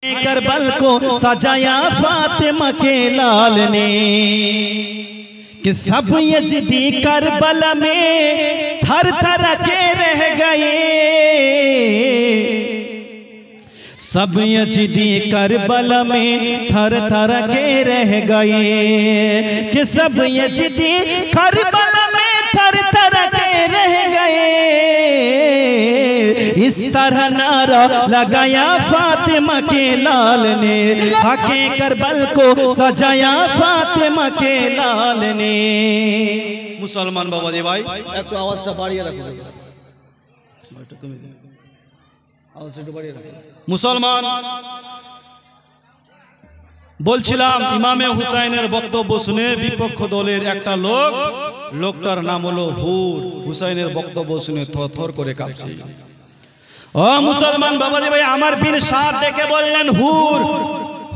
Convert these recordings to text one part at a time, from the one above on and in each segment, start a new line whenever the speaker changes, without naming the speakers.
करबल को सजाया फातिमा के लाल ने कि सब यज़ीदी करबल में थर थर के रह गए। सब यज़ीदी करबल में थर थर के रह गए कि सब यज़ीदी करबल में थर थर के रह गए। इस तरह नारा लगाया फातिमा के लाल ने, खाके करबल को सजाया फातिमा के लाल ने। मुसलमान बाबा जी भाई एक आवाज़টা বাড়িয়ে রাখো, আওয়াজটা একটু বাড়িয়ে রাখো। মুসলমান বলছিলাম ইমামে হুসাইনের বক্তব্য শুনে বিপক্ষ দলের একটা লোকটার নাম হলো হুর। হুসাইনের বক্তব্য শুনে থরথর করে কাঁপছে। ও মুসলমান বাবাজি ভাই, আমার বীর সাহেব ডেকে বললেন, হুর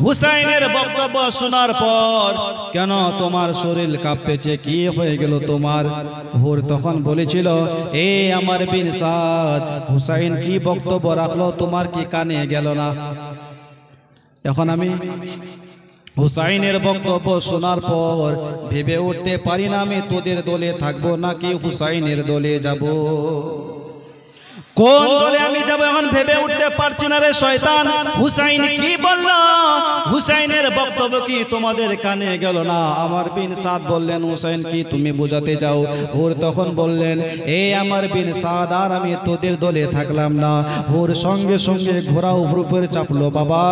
হুসাইনের বক্তব্য শোনার পর কেন তোমার শরীর কাঁপতেছে, কি হয়ে গেল তোমার? হুর তখন বলেছিল, এ আমার বীর সাদ, হুসাইন কি বক্তব্য রাখলো তোমার কি কানে গেল না? এখন আমি হুসাইনের বক্তব্য শোনার পর ভেবে উঠতে পারি না আমি তোদের দলে থাকবো নাকি হুসাইনের দলে যাব। কোন দলে আমি যাব এখন ভেবে উঠতে পারছি না রে শয়তান। হুসাইন কি বলল, হুসাইনের বক্তব্য কি তোমাদের কানে গেল না? আমার বিন সাদ বললেন, হুসাইন কি তুমি বোঝাতে চাও? হুর তখন বললেন, এ আমার বিন সাদ, আর আমি তোদের দলে থাকলাম না। হুর সঙ্গে সঙ্গে ঘোড়া উপরে চাপলো বাবা,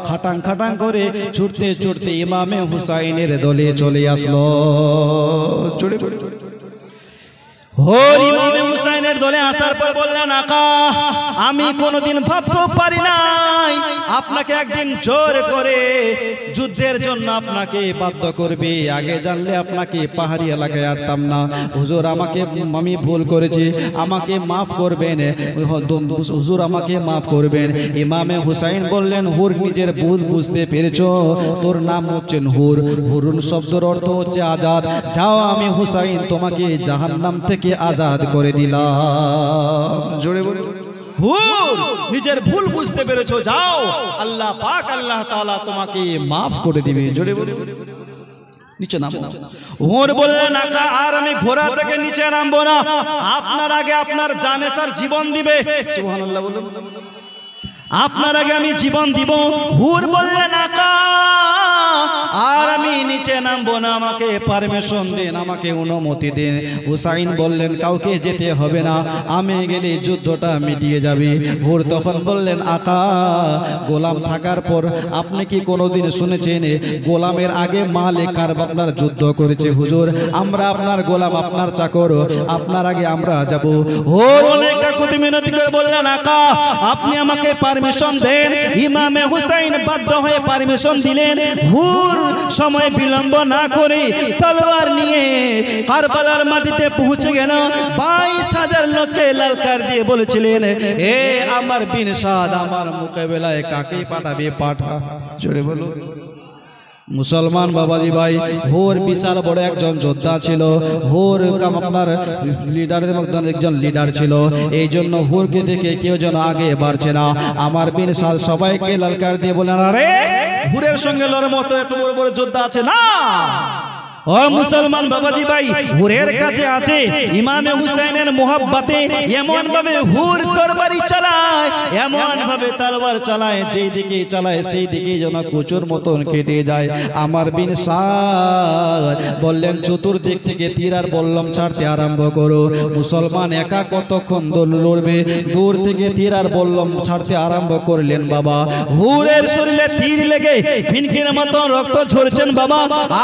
খাটাং খাটাং করে ছুটতে ছুটতে ইমামে হুসাইনের দলে চলে আসলো। হোর ইমামে হুসাইনের দলে আসার পর বললেন, আকা আমি কোনোদিন ভাবতেও পারি নাই আপনাকে একদিন জোর করে যুদ্ধের জন্য আপনাকে বাধ্য করবে। আগে জানলে আপনাকে পাহাড়ি এলাকায় আনতাম না। হুজুর আমি ভুল করেছি, আমাকে মাফ করবেন হুজুর, আমাকে মাফ করবেন। ইমামে হুসাইন বললেন, হুর নিজের ভুল বুঝতে পেরেছ, তোর নাম হচ্ছেন হুর। হুরুন শব্দের অর্থ হচ্ছে আজাদ। যাও আমি হুসাইন তোমাকে জাহান্নাম থেকে আজাদ করে দিলাম। জোরে বলে, হুর নিজের ভুল বুঝতে পেরেছো, যাও আল্লাহ পাক আল্লাহ তাআলা তোমাকে মাফ করে দিবে। জোরে বলে নিচে নামো। হুর বললেন, আকা আর আমি ঘোড়া থেকে নিচে নামবো না, আপনার আগে আপনার জানেসার জীবন দিবে। সুবহানাল্লাহ বলুন, আপনার আগে আমি জীবন দিব। হুর বললেন, আকা আর আমি নিচে নামবো না, আমাকে পারমিশন দিন, আমাকে অনুমতি দিন। হুসাইন বললেন, কাউকে যেতে হবে না, আমি গেলে যুদ্ধটা মিটিয়ে যাবে। হুর তখন বললেন, আকা গোলাম থাকার পর আপনি কি কোনোদিন শুনেছেন গোলামের আগে মালিক আর আপনার যুদ্ধ করেছে? হুজুর আমরা আপনার গোলাম, আপনার চাকর, আপনার আগে আমরা যাব। হুর অনেক কাকুতি মিনতি করে বললেন, আকা আপনি আমাকে পারমিশন দেন। ইমামে হুসাইন বাধ্য হয়ে পারমিশন দিলেন। হুর সময় বিলম্ব না করে তলোয়ার নিয়ে কারবালার মাটিতে পৌঁছে গেল। 22,000 লোককে লালকার দিয়ে বলেছিলেন, এ আমার বিন সাদ, আমার মোকাবেলায় কাকে পাঠাবে পাঠা। জোরে বলো মুসলমান বাবাজি ভাই, হুর বিশাল বড় একজন যোদ্ধা ছিল। হুর আপনার লিডারদের মধ্যে একজন লিডার ছিল, এই জন্য হুরকে দেখে কেউ যেন আগে বাড়ছে না। আমার বিন সাদ সবাইকে লালকার দিয়ে বলেন, আরে হুরের সঙ্গে লড়ার মতো এত বড় বড় যোদ্ধা আছে না? ও মুসলমান বাবাজি ভাই, হুরের কাছে আছে ইমামে হুসাইনের মোহাব্বতে এমন ভাবে হুর তরবারি চালায়, এমন ভাবে তরবার চালায়, যেই দিকে চালায় সেই দিকে যেন কুচুর মতন কেটে যায়। আমার বিন সাদ বললেন, চতুর্দিক থেকে তীর আর বল্লম ছাড়তে আরম্ভ করো। মুসলমান একা কতক্ষণ লড়বে? দূর থেকে তীর আর বল্লম ছাড়তে আরম্ভ করলেন বাবা। হুরের শরীরে তীর লেগে ফিনকির মতন রক্ত ঝরছেন বাবা,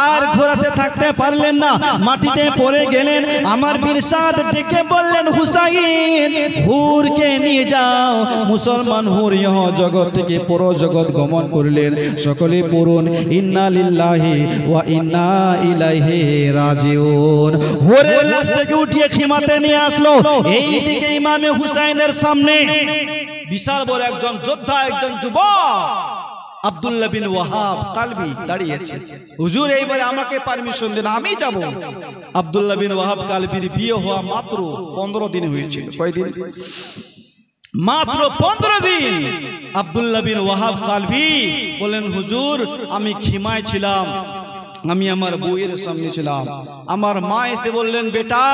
আর ঘোরাতে থাকতে পারলেন না, মাটিতে পড়ে গেলেন। আমার বীর সাদ ডেকে বললেন, হুসাইন হুরকে নিয়ে যাও। মুসলমান হুর ইহ জগৎ থেকে পর জগৎ গমন করলেন। সকলে পড়ুন, ইন্না লিল্লাহি ওয়া ইন্না ইলাইহি রাজিউন। হুরের লাশ থেকে উঠিয়ে খিমাতে নিয়ে আসলো। এইদিকে ইমামে হুসাইনের সামনে বিশাল বড় একজন যোদ্ধা, একজন যুবক আব্দুল্লাহ বিন ওয়াহাব কালবি দাঁড়িয়েছে। হুজুর এইবারে আমাকে পারমিশন দেন, আমি যাব। আব্দুল্লাহ বিন ওয়াহাব কালবির বিয়ে হওয়া মাত্র 15 দিন হয়েছিল। কয়দিন? মাত্র 15 দিন আব্দুল্লাহ বিন ওয়াহাব কালবি বলেন, হুজুর আমি খিমায় ছিলাম, আমি আমার বউয়ের সামনে ছিলাম। আমার মা এসে বললেন, বেটা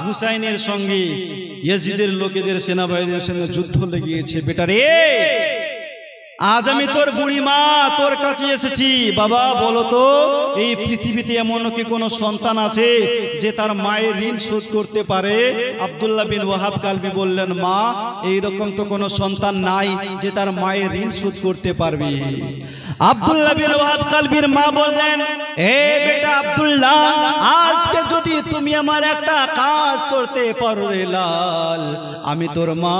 হুসাইনের সঙ্গে ইয়াজিদের লোকেদের সেনাবাহিনীর সঙ্গে যুদ্ধ লেগেছে। বেটা রে, আজ আমি তোর বুড়ি মা তোর কাছে এসেছি। বাবা বলো তো, এই পৃথিবীতে এমন কি কোনো সন্তান আছে যে তার মায়ের ঋণ শোধ করতে পারে? আব্দুল্লাহ বিন ওয়াহাব কালবি বললেন, মা এইরকম তো কোনো সন্তান নাই যে তার মায়ের ঋণ শোধ করতে পারবে। আব্দুল্লাহ বিন ওয়াহাব কালবির মা বললেন, এ বেটা আব্দুল্লাহ, আজকে যদি তুমি আমার একটা কাজ করতে পারো রে লাল, আমি তোর মা,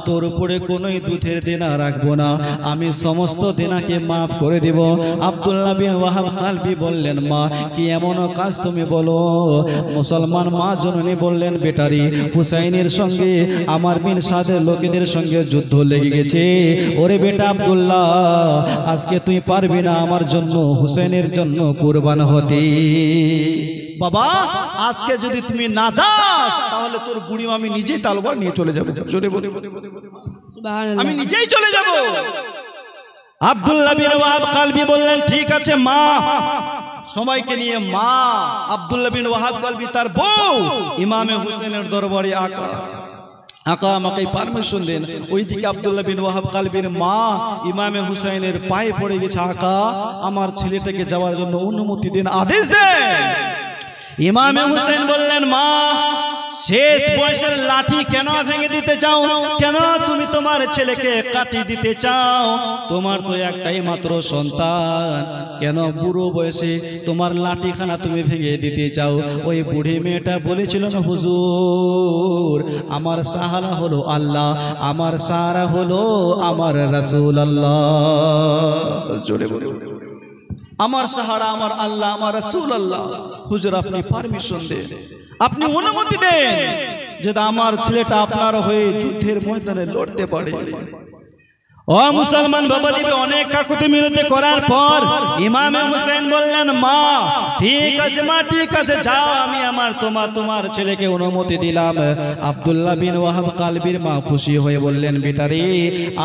তোর উপরে কোনোই দুধের দেনা রাখবো না, আমি সমস্ত দেনাকে মাফ করে দেব। আব্দুল্লাহ বিন ওয়াহাব কালবি বললেন, মা কি এমন কাজ তুমি বলো? মুসলমান মা জননী বললেন, বেটারি হুসাইনের সঙ্গে আমার বিন সাদের লোকেদের সঙ্গে যুদ্ধ লেগে গেছে। ওরে বেটা আব্দুল্লাহ, আজকে তুই পারবি না আমার জন্য হুসাইনের জন্য কুরবান হতে। বাবা আজকে যদি তুমি না যাস তাহলে তোর বুড়ি মা আমি নিজেই তলোয়ার নিয়ে চলে যাবো, আমি নিজেই চলে যাব। আব্দুল্লাহ বিন ওয়াহাব কালবি বললেন, ঠিক আছে মা। সবাইকে নিয়ে মা, আব্দুল্লাহ বিন ওয়াহাব কালবি, তার বউ ইমামে হুসেনের দরবারে আকা আমাকে পারমিশন দেন। ওইদিকে আব্দুল্লাহ বিন ওয়াহাব কালবির মা ইমামে হুসাইনের পায়ে পড়ে গেছে, আকা আমার ছেলেটাকে যাওয়ার জন্য অনুমতি দেন, আদেশ দেন। ইমামে হুসাইন বললেন, মা শেষ বয়সের লাঠি কেন ভেঙে দিতে চাও? কেন তুমি তোমার ছেলেকে কাটিয়ে দিতে চাও? তোমার তো একটাই মাত্র সন্তান, কেন বুড়ো বয়সে তোমার লাঠিখানা তুমি ভেঙে দিতে চাও? ওই বুড়ি মেয়েটা বলেছিল না, হুজুর আমার সাহারা হলো আল্লাহ, আমার সাহারা হলো আমার রাসূলুল্লাহ। জোরে বলে, আমার সাহারা আমার আল্লাহ, আমার রাসূলুল্লাহ। হুজুর আপনি পারমিশন দেন, আপনি অনুমতি দেন যে আমার ছেলেটা আপনার হয়ে যুদ্ধের ময়দানে লড়তে পারে। ও মুসলমান বাবা দিবে, অনেক কাকুতি মিনতি করার পর ইমামে হুসাইন বললেন, মা ঠিক আছে মা, ঠিক আছে যাও, আমি আমার তোমার ছেলেকে অনুমতি দিলাম। আব্দুল্লাহ বিন ওয়াহাব কালবির মা খুশি হয়ে বললেন, বেটারে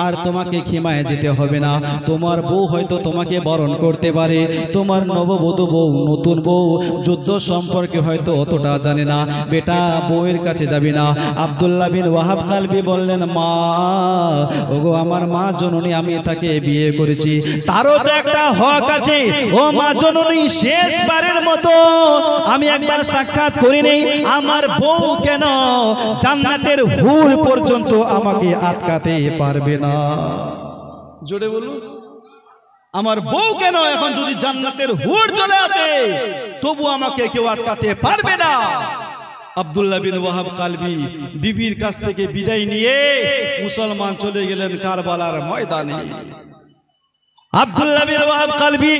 আর তোমাকে খিমায় যেতে হবে না, তোমার বউ হয়তো তোমাকে বরণ করতে পারে, তোমার নববধূ বউ, নতুন বউ যুদ্ধ সম্পর্কে হয়তো অতটা জানে না, বেটা বউয়ের কাছে যাবি না। আব্দুল্লাহ বিন ওয়াহাব কালবি বললেন, মা ওগো আমার মা জননী, আমি তাকে বিয়ে করেছি, তারও তো একটা হক আছে। ও মা জননী, শেষবারের মতো আমি একবার সাক্ষাৎ করি নেই, আমার বউ কেন জান্নাতের হুর পর্যন্ত আমাকে আটকাতে পারবে না? জোরে বলুন, আমার বউ কেন এখন যদি জান্নাতের হুর চলে আসে তবু আমাকে কেউ আটকাতে পারবে না। আব্দুল্লাহ বিন ওয়াহাব কালবি বিবির কাছ থেকে বিদায় নিয়ে মুসলমান চলে গেলেন কারবালার ময়দানে। আব্দুল্লাহ বিন ওয়াহাব কালবি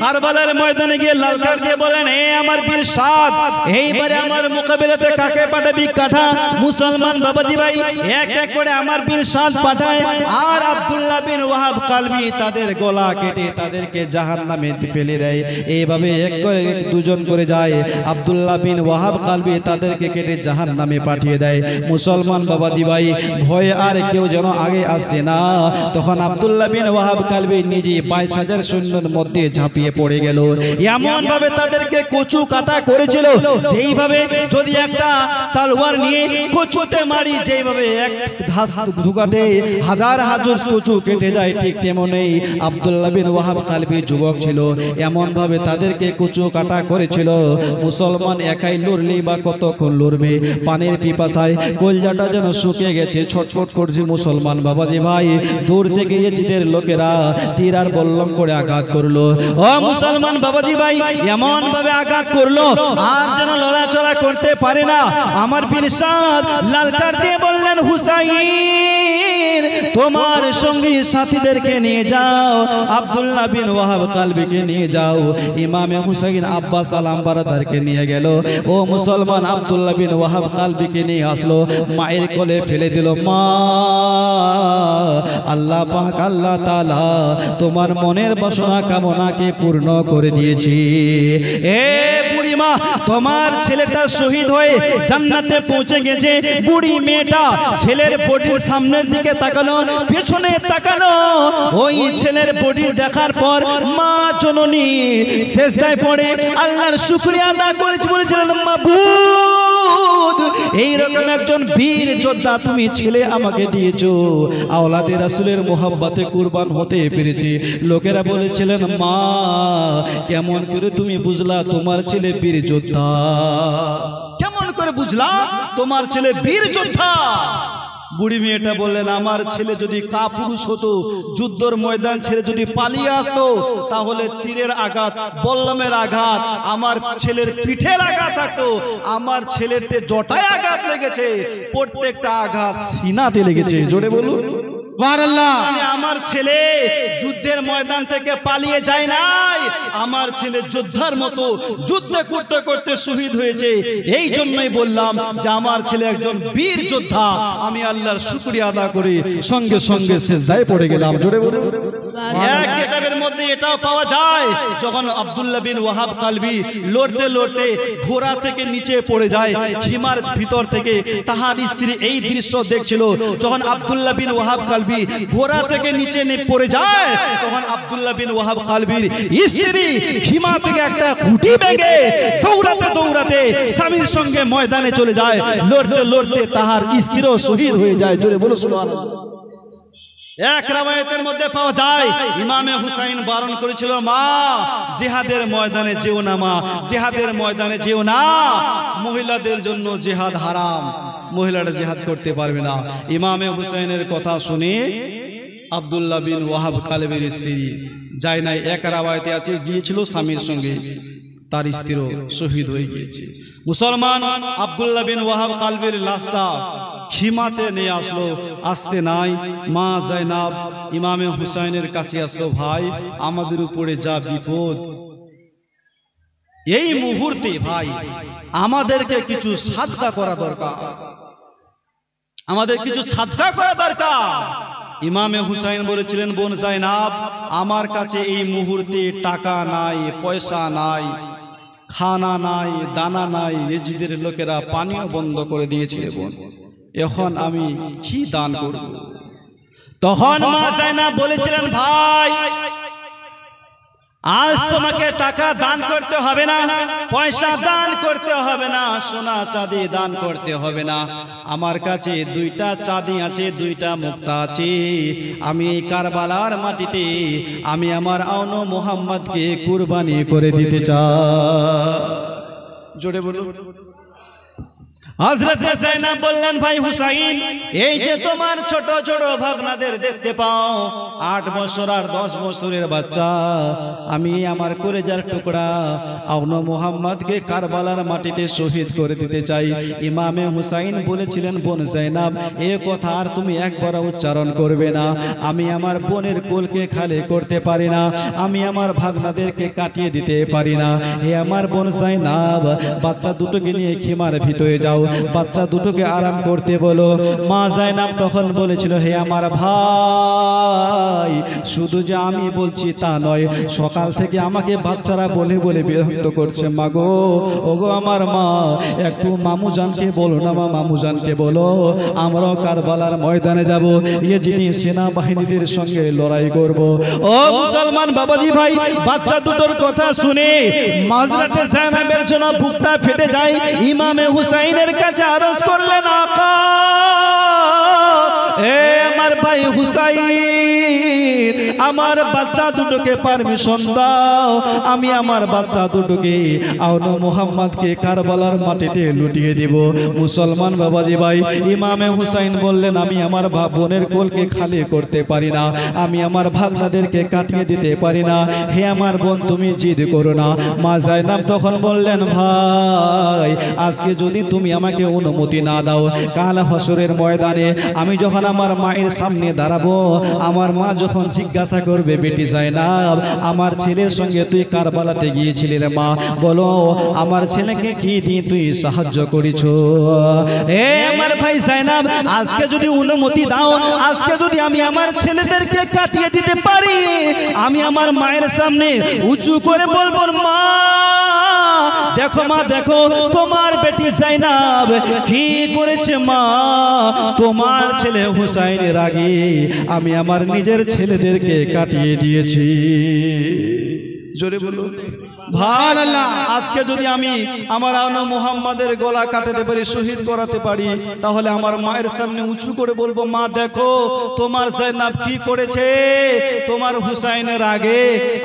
কারবালার ময়দানে গিয়ে লালকার দিয়ে বলেন, হে আমার বীর সাদ, এইবারে আমার মোকাবিলাতে কাকে পাঠাবি? কাঠা মুসলমান বাবাজি ভাই এক এক করে আমার বীর সাদ পাঠায়, আর আব্দুল্লাহ বিন ওয়াহাব কালবি তাদের গলা কেটে তাদেরকে জাহান্নামে ফেলে দেয়। এইভাবে এক করে দুজন করে যায়, আব্দুল্লাহ বিন ওয়াহাব কালবি তাদেরকে কেটে জাহান্নামে পাঠিয়ে দেয়। মুসলমান বাবাজি ভাই ভয়ে আর কেউ যেন আগে আসে না। তখন আব্দুল্লাহ বিন ওয়াহাব কালবি নিজে 22,000 সৈন্যের মধ্যে ঝাঁপিয়ে পড়ে গেল। এমন ভাবে তাদেরকে কচু কাটা করেছিল, যেইভাবে যদি একটা তলোয়ার নিয়ে কচুতে মারি, যেইভাবে এক ধুকাতে হাজার হাজার কচু কেটে যায়, ঠিক তেমনই আব্দুল্লাহ বিন ওয়াহাব কালবি যুবক ছিল, এমন ভাবে তাদেরকে কচু কাটা করেছিল। মুসলমান একাই লড়লেই বা কতক্ষণ লড়বে? পানির পিপাসায় কলজাটা যেন শুকিয়ে গেছে, ছটফট করছে। মুসলমান বাবাজি ভাই দূর থেকে এজিদের লোকেরা তীর আর বল্লম করে আঘাত করলো। ও মুসলমান বাবাজি ভাই এমন ভাবে আঘাত করলো আর যেন লড়াচড়া করতে পারে না। আমার বীর সাদ লালকার দিয়ে বললেন, হুসাইন তোমার সঙ্গী সাথীদেরকে নিয়ে যাও, আব্দুল্লাহ বিন ওয়াহাব কালবিকে নিয়ে যাও। ইমামে হুসাইন আব্বাস আলাম বারাদারকে নিয়ে গেল। ও মুসলমান, আব্দুল্লাহ বিন ওয়াহাব কালবিকে নিয়ে আসলো, মায়ের কোলে ফেলে দিল। মা, আল্লাহ পাক আল্লাহ তাআলা তোমার মনের বাসনা কামনাকে পূর্ণ করে দিয়েছি। এ বুড়ি মা, তোমার ছেলেটা শহীদ হয়ে জান্নাতে পৌঁছে গেছে। বুড়ি মেয়েটা ছেলের বডির সামনের দিকে তাকালো, পেছনে তাকালো। ওই ছেলের বডি দেখার পর মা জননী সেজদায় পড়ে আল্লাহর শুকরিয়া আদায় করেছে, বলেছিলেন মাবুদ, এইরকম একজন বীর যোদ্ধা তুমি ছেলে আমাকে দিয়েছো, আওলাদে রাসূলের মোহাব্বতে কুরবান হতে পেরেছি। লোকেরা বলেছিলেন, মা কেমন করে তুমি বুঝলা তোমার ছেলে বীর যোদ্ধা? কেমন করে বুঝলা তোমার ছেলে বীর যোদ্ধা? বুড়ি মেয়েটা বললেন, আমার ছেলে যদি কাপুরুষ হতো, যুদ্ধর ময়দান ছেড়ে যদি পালিয়ে আসতো, তাহলে তীরের আঘাত, বল্লমের আঘাত আমার ছেলের পিঠের আঘাত থাকতো। আমার ছেলের জটায় আঘাত লেগেছে, প্রত্যেকটা আঘাত সিনাতে লেগেছে। জোরে বলুন সুবহানাল্লাহ। আমার ছেলে যুদ্ধের ময়দান থেকে পালিয়ে যায় নাই, আমার ছেলে যোদ্ধার মতো যুদ্ধ করতে করতে শহীদ হয়েছে। এই জন্যই বললাম যে আমার ছেলে একজন বীর যোদ্ধা। আমি আল্লাহর শুকরিয়া আদা করে সঙ্গে সঙ্গে সিজদায় পড়ে গেলাম। জোরে বলুন। এক কিতাবের মধ্যে এটাও পাওয়া যায়, যখন আব্দুল্লাহ বিন ওয়াহাব কালবি লড়তে লড়তে ঘোড়া থেকে নিচে পড়ে যায়, খিমার ভিতর থেকে তাহার স্ত্রী এই দৃশ্য দেখছিল। যখন আব্দুল্লাহ বিন ওয়াহাব কালবি ঘোড়া থেকে নিচে পড়ে যায়, তখন আব্দুল্লাহ বিন ওয়াহাব কালবির স্ত্রী খিমা থেকে একটা খুঁটি ভেঙে দৌড়াতে দৌড়াতে স্বামীর সঙ্গে ময়দানে চলে যায়। লড়তে লড়তে তাহার স্ত্রীও শহীদ হয়ে যায়। জোরে বলো সুবহানাল্লাহ। এক রাওয়ায়াতের মধ্যে পাওয়া যায়, ইমামে হুসাইন বারণ করেছিল, মা জিহাদের ময়দানে যেও না, মা জিহাদের ময়দানে যেও না, মহিলাদের জন্য জিহাদ হারাম, মহিলারা জিহাদ করতে পারবে না। ইমামে হুসাইনের কথা শুনে আব্দুল্লাহ বিন ওয়াহাব কালবির স্ত্রী যায় নাই। এক রাওয়ায়াতে আছে গিয়েছিল স্বামীর সঙ্গে, তার স্ত্রীও শহীদ হয়ে গিয়েছে। মুসলমান, আব্দুল্লাহ বিন ওয়াহাব কালবির লাশটা খিমাতে নিয়ে আসলো। আসতে নাই মা জাইনাব ইমামে হুসাইনের কাছে আসলো, ভাই আমাদের উপরে যা বিপদ, এই মুহূর্তে ভাই আমাদেরকে কিছু সাদকা করা দরকার, আমাদের কিছু সাদকা করা দরকার। ইমামে হুসাইন বলেছিলেন, বোন জাইনাব আমার কাছে এই মুহূর্তে টাকা নাই, পয়সা নাই, খানা নাই, দানা নাই, এজিদের লোকেরা পানীয় বন্ধ করে দিয়েছিল, বোন এখন আমি কি দান করব? তখন মা জাইনাব বলেছিলেন, ভাই আজ তোমাকে টাকা দান করতে হবে না, পয়সা দান করতে হবে না, সোনা চাঁদি দান করতে হবে না। আমার কাছে দুইটা চাঁদি আছে, দুইটা মুক্তা আছে। আমি কারবালার মাটিতে আমি আমার আওনো মুহাম্মদকে কুরবানি করে দিতে চাই। জোরে বলুন। হযরত জাইনাব বললেন, ভাই হুসাইন, এই যে তোমার ছোট ছোট ভাগনাদের দেখতে পাও, 8 বছর আর 10 বছরের বাচ্চা, আমি আমার কলেজার টুকরা আওনো মুহাম্মদকে কারবালার মাটিতে শহীদ করে দিতে চাই। ইমামে হুসাইন বলেছিলেন, বোন জাইনাব এ কথা আর তুমি একবার উচ্চারণ করবে না। আমি আমার বোনের কোলকে খালি করতে পারি না, আমি আমার ভাগনাদেরকে কাটিয়ে দিতে পারি না। হে আমার বোন জাইনাব, বাচ্চা দুটোকে নিয়ে খিমার ভিতরে যাও, বাচ্চা দুটোকে আরাম করতে বলো। মা জাইনাব তখন বলেছিল, হে আমার ভাই, শুধু যে আমি বলছি তা নয়, সকাল থেকে আমাকে বাচ্চারা বলে বলে বিরক্ত করছে। মা গো, ওগো আমার মা, একটু মামুজানকে বলো না, মা মামুজানকে বলো আমরাও কারবালার ময়দানে যাব, ইয়েজিদি সেনাবাহিনীদের সঙ্গে লড়াই করব। ও মুসলমান বাবাজি ভাই, বাচ্চা দুটোর কথা শুনে হযরত জাইনাবের জন্য বুকটা ফেটে যায়। ইমামে হুসাইনের কাছে আরজ করলেন, আকা এ আমার ভাই হুসাইন, আমার বাচ্চা দুটোকে পারমিশন দাও, আমি আমার বাচ্চা দুটোকে আওনো মুহাম্মদকে কারবালার মাটিতে লুটিয়ে দিব। মুসলমান বাবাজি ভাই, ইমামে হুসাইন বললেন আমি আমার বোনের কোলকে খালি করতে পারি না, আমি আমার ভাগনাদেরকে কাটিয়ে দিতে পারি না, হে আমার বোন তুমি জিদ করো না। মা জায়নাব তখন বললেন ভাই আজকে যদি তুমি আমাকে অনুমতি না দাও, কাল হাসরের ময়দানে আমি যখন আমার মায়ের সামনে দাঁড়াবো, আমার মা যখন জিজ্ঞাসা করবে বেটি জায়নাব আমার ছেলের সঙ্গে তুই কারবালাতে গিয়েছিলি রে মা, বলো আমার ছেলেকে কি দিয়ে তুই সাহায্য করেছো? এ আমার ভাই জায়নাব আজকে যদি অনুমতি দাও, আজকে যদি আমি আমার ছেলেদেরকে কাটিয়ে দিতে পারি, আমি আমার মায়ের সামনে উঁচু করে বলবো মা দেখো মা দেখো তোমার বেটি জায়নাব কি করেছে মা, তোমার ছেলে হুসাইনের আগে আমি আমার নিজের ছেলেদেরকে কাটিয়ে দিয়েছি। জোরে বলুন সুবহানাল্লাহ। আজকে যদি আমি আমার আওনো মুহাম্মাদের গলা কাটাতে পারি, শহীদ করাতে পারি, তাহলে আমার মায়ের সামনে উঁচু করে বলবো মা দেখো তোমার জায়নাব কি করেছে, তোমার হুসাইনের আগে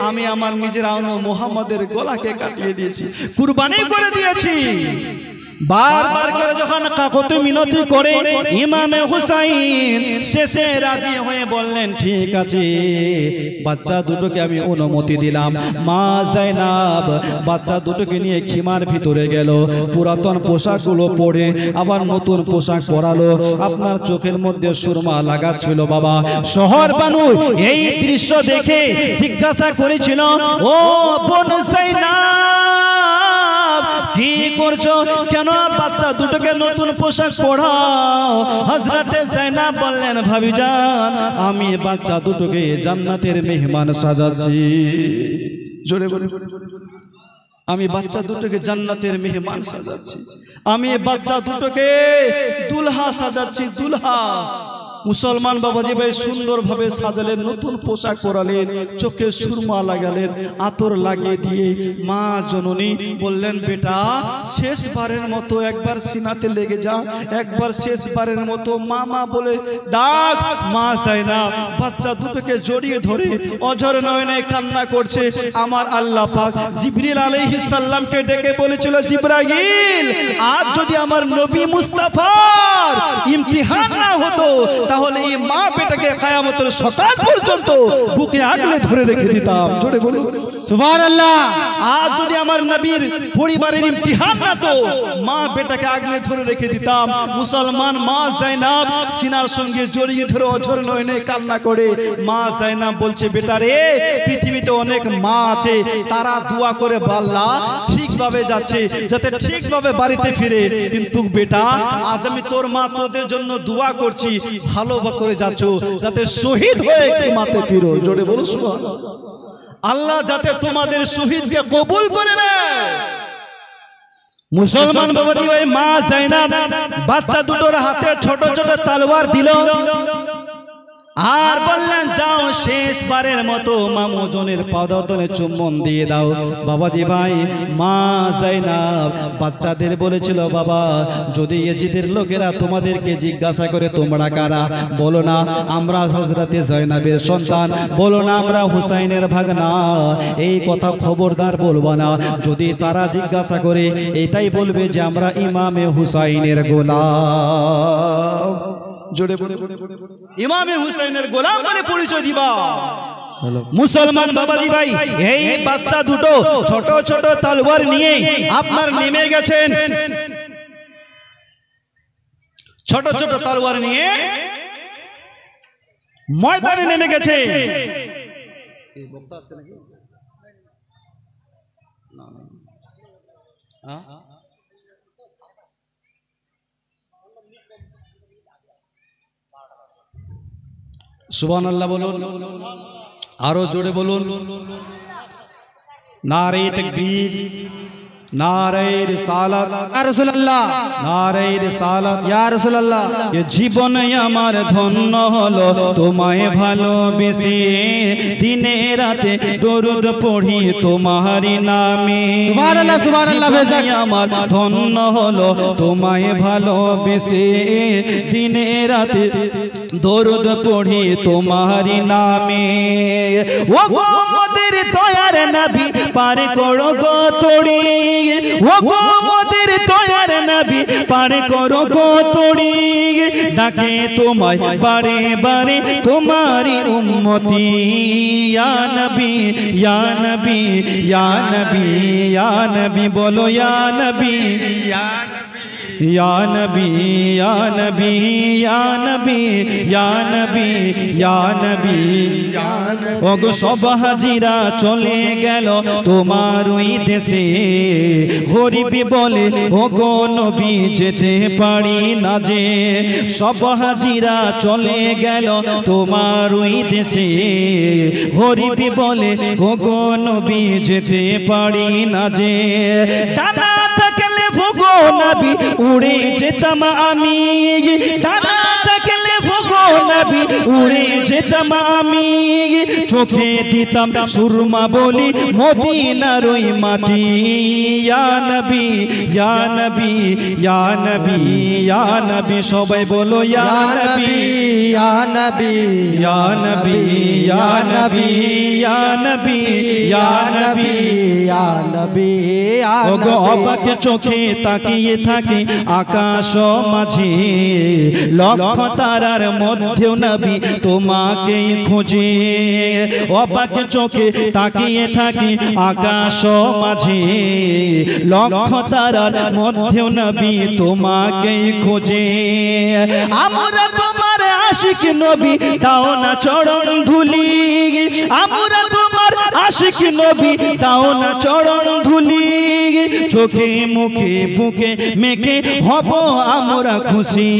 আমি আমার নিজের আওনো মুহাম্মাদের গলাকে কাটিয়ে দিয়েছি, কুরবানি করে দিয়েছি। বারবার করে যখন কাকুতি মিনতি করে ইমামে হুসাইন শেষে রাজি হয়ে বললেন ঠিক আছে বাচ্চা দুটোকে আমি অনুমতি দিলাম। মা জায়নাব বাচ্চা দুটোকে নিয়ে খিমার ভিতরে গেল, পুরাতন পোশাকগুলো পরে আবার নতুন পোশাক পরালো, আপনার চোখের মধ্যে সুরমা লাগাচ্ছিল বাবা। শহর বানু এই দৃশ্য দেখে জিজ্ঞাসা করেছিল ও বোন জায়নাব কি করছো, কেন বাচ্চা দুটোকে নতুন পোশাক পরাও? হযরতে জায়নাব বললেন ভাবিজান আমি বাচ্চা দুটোকে জান্নাতের মেহমান সাজাচ্ছি। জোরে বলে আমি বাচ্চা দুটোকে জান্নাতের মেহমান সাজাচ্ছি, আমি বাচ্চা দুটোকে দুলহা সাজাচ্ছি, দুলহা। মুসলমান বাবাজি ভাই সুন্দরভাবে সাজালেন, নতুন পোশাক পরালেন, চোখে সুরমা লাগালেন, আতর লাগিয়ে দিয়ে মা জননী বললেন বেটা শেষবারের মতো একবার সিনাতে লেগে যা, একবার শেষবারের মতো মা মা বলে ডাক। মা জায়নাব বাচ্চা দুটোকে জড়িয়ে ধরে অঝর নয়নে কান্না করছে। আমার আল্লাহ পাক জিবরিল আলাইহিস সালামকে ডেকে বলেছিল জিবরাইল আজ যদি আমার নবী মুস্তাফার ইমতিহান না হতো তাহলে এই মা বেটাকে কিয়ামতের সকাল পর্যন্ত বুকে আগলে ধরে রেখে দিতাম। জোরে বলুন সুবহানাল্লাহ। আজ যদি আমার নবীর পরিবারের ইমতিহান না তো মা বেটাকে আগলে ধরে রেখে দিতাম। মুসলমান মা জায়নাব সিনার সঙ্গে জড়িয়ে ধরে অঝর নয়নে কান্না করে। মা জায়নাব বলছে বেটা রে পৃথিবীতে অনেক মা আছে, তারা দোয়া করে আল্লাহ ঠিকভাবে যাচ্ছে যাতে ঠিকভাবে বাড়িতে ফিরে, কিন্তু বেটা আজ আমি তোর মা তোদের জন্য দোয়া করছি ভালো করে যাচ্ছ যাতে শহীদ হয়ে কিয়ামতে ফিরো। জোরে বলো সুবহানাল্লাহ। আল্লাহ যাতে তোমাদের শহীদকে কবুল করে নেয়। মুসলমান বাবাজি ভাই মা জায়নাব বাচ্চা দুটোর হাতে ছোট ছোট তলোয়ার দিল আর বললেন যাও শেষবারের মতো মামুজনের পাদতলে চুম্বন দিয়ে দাও। বাবাজি ভাই মা জায়নাব বাচ্চাদের বলেছিল বাবা যদি ইয়াজিদের লোকেরা তোমাদেরকে জিজ্ঞাসা করে তোমরা কারা, বলো না আমরা হযরতে জায়নাবের সন্তান, বলো না আমরা হুসাইনের ভাগনা, এই কথা খবরদার বলবা না। যদি তারা জিজ্ঞাসা করে এটাই বলবে যে আমরা ইমামে হুসাইনের গোলাম। জোরে বলে ইমামে হুসাইনের গোলাম বলে পরিচয় দিবা। মুসলমান বাবাজি ভাই এই বাচ্চা দুটো ছোট ছোট তলোয়ার নিয়ে আপনার নেমে গেছেন, ছোট ছোট তলোয়ার নিয়ে ময়দানে নেমে গেছে। সুবহানাল্লাহ বলুন, আরো জোরে বলুন নারে তাকবীর, नारे रिसालत
या रसूलुल्लाह,
नारे रिसालत
या रसूलुल्लाह।
ये जीवन আমার ধন্য হলো তোমায় ভালোবেসে দিনে রাতে দরুদ পড়ি তোমারই নামে
সুবহানাল্লাহ সুবহানাল্লাহ বেজাক
আমার ধন্য হলো তোমায় ভালোবেসে দিনে রাতে দরুদ পড়ি তোমারই নামে ও গো মোদের দয়ার নবী পার করো গো তোড়ি ও গো মোদের দয়ার নবী পার করো গো তোড়ি ডাকে তোমায় বারে বারে তোমারি উম্মতি ইয়া নবী ইয়া নবী ইয়া নবী ইয়া নবী বলো ইয়া নবী या नबी या नबी या नबी या नबी या नबी ওগো সব হাজিরা চলে গেল তোমার ওই দেশে গরিবি বলে ওগো নবী যেতে পারি না যে সব হাজিরা চলে গেল তোমার ওই দেশে গরিবি বলে ওগো নবী যেতে পারি না যে টানা থাকলে ভোগো নবী উড়ে যেতাম আমি টানা থাকলে ভোগো নবী উড়ে যেতাম আমি চোখে দিতাম সুরমা বলি মদিনার ওই মাটি ইয়া নবী ইয়া নবী ইয়া নবী ইয়া নবী সবাই বলো ইয়া নবী
या नबी
ইয়া নবী ইয়া নবী ইয়া নবী ইয়া নবী
या नबी या
ওগো অবাক চোখে তাকিয়ে থাকে আকাশ মাঝে লক্ষ তারার মধ্যেও নবী তোমাকে খোঁজে অবাক চোখে তাকিয়ে থাকে আকাশ মাঝে লক্ষ তারার মধ্যেও নবী তোমাকে খোঁজে আমরা তোমার আশিক নবী দাও না চরণ ধুলি আমরা তোমার আশিক নবী দাও না চরণ ধুলি চোখে মুখে বুকে মেখে হব আমরা খুশি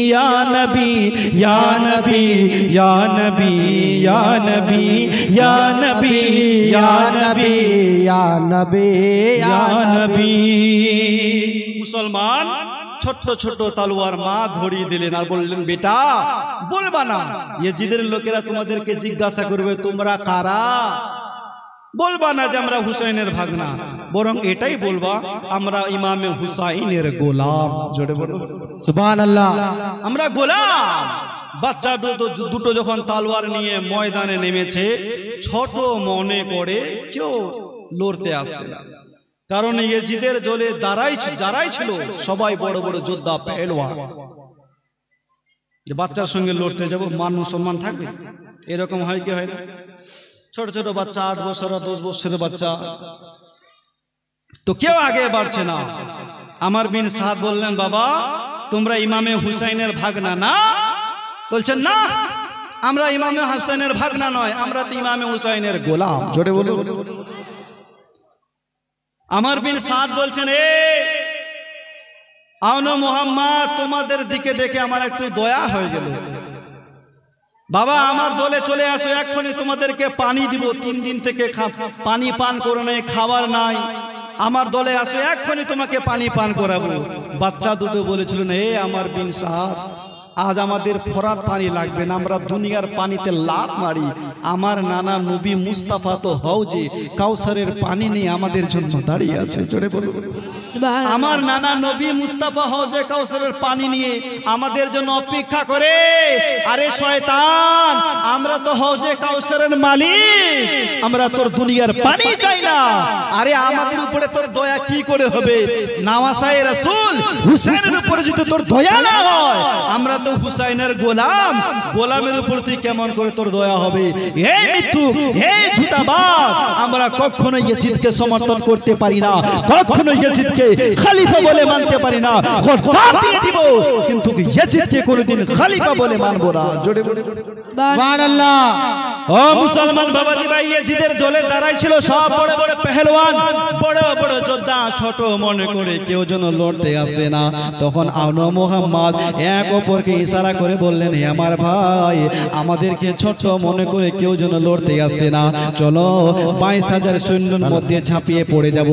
ইয়া নবী ইয়া নবী ইয়া নবী ইয়া নবী ইয়া নবী ইয়া নবী
या नबी
ইয়া নবী মুসলমান ছোট ছোট তলোয়ার মা ধরিয়ে দিলেন আর বললেন বেটা বলবা না ইয়েজিদের লোকেরা তোমাদেরকে জিজ্ঞাসা করবে তোমরা কারা বলবা না যে আমরা হুসাইনের ভাগনা বরং এটাই বলবা আমরা ইমামে হুসাইনের গোলাম জোরে বলো
সুবহানাল্লাহ
আমরা গোলাম বাচ্চা দুটো যখন তলোয়ার নিয়ে ময়দানে নেমেছে ছোট মনে করে কেউ লড়তে আসছে না কারণ ইয়েজিদের দলে যারাই ছিল সবাই বড় বড় যোদ্ধা পেহলওয়ান যে বাচ্চার সঙ্গে লড়তে যাব মান সম্মান থাকবে এরকম হয় কি হয় না ছোট ছোট বাচ্চা 8 বছর 10 বছরের বাচ্চা তো কেউ আগে বাড়ছে না আমার বিন সাদ বললেন বাবা তোমরা ইমামে হুসাইনের ভাগনা না বলছেন না আমরা ইমামে হুসাইনের ভাগনা নয় আমরা তো ইমামে হুসাইনের গোলাম জোরে বলো আমার বিন সাদ বলছেন এ আওনো মুহাম্মদ তোমাদের দিকে দেখে আমার একটু দয়া হয়ে গেল বাবা আমার দলে চলে আসো এক্ষুনি তোমাদেরকে পানি দিব 3 দিন থেকে পানি পান করো নাই খাবার নাই আমার দলে আসো এক্ষুনি তোমাকে পানি পান করাবো বাচ্চা দুটো বলেছিল না এ আমার বিন সাদ আজ আমাদের ফরাত পানি লাগবে না আমরা দুনিয়ার পানিতে লাত মারি আমার নানা নবী মুস্তাফা তো হাউজে কাউসারের পানি নিয়ে আমাদের জন্য দাঁড়িয়ে আছে জোরে বলুন আমার নানা নবী মুস্তাফা হাউজে কাউসারের পানি নিয়ে আমাদের জন্য অপেক্ষা করে আরে শয়তান আমরা তো হাউজে কাউসারের মালিক আমরা তোর দুনিয়ার পানি চাই না আরে আমাদের উপরে তোর দয়া কি করে হবে নওয়াসায়ে রাসূল হুসাইনের উপরে যদি তোর দয়া না হয় আমরা তো হুসাইনের গোলাম গোলামের উপর তুই কেমন করে তোর দয়া হবে হে মিথ্যুক হে ঝুটাবাজ আমরা কখনো ইয়াজিদকে সমর্থন করতে পারি না কখনো ইয়াজিদকে খলিফা বলে মানতে পারি না খোদা দিয়ে দিব কিন্তু ইয়াজিদকে কোনোদিন খলিফা বলে মানবো না জোরে বলে
সুবহানাল্লাহ
ও মুসলমান বাবাজি ভাই ইয়াজিদের দলে দাঁড়াই ছিল সব বড় বড় পেহলওয়ান, বড় বড় যোদ্ধা, ছোট মনে করে কেউ যেন লড়তে আসে না। তখন আনো মোহাম্মদ এক অপরকে ইশারা করে বললেন, হে আমার ভাই, আমাদেরকে ছোট মনে করে কেউ যেন লড়তে আসে না, চলো 22,000 সৈন্যের মধ্যে ঝাঁপিয়ে পড়ে যাব,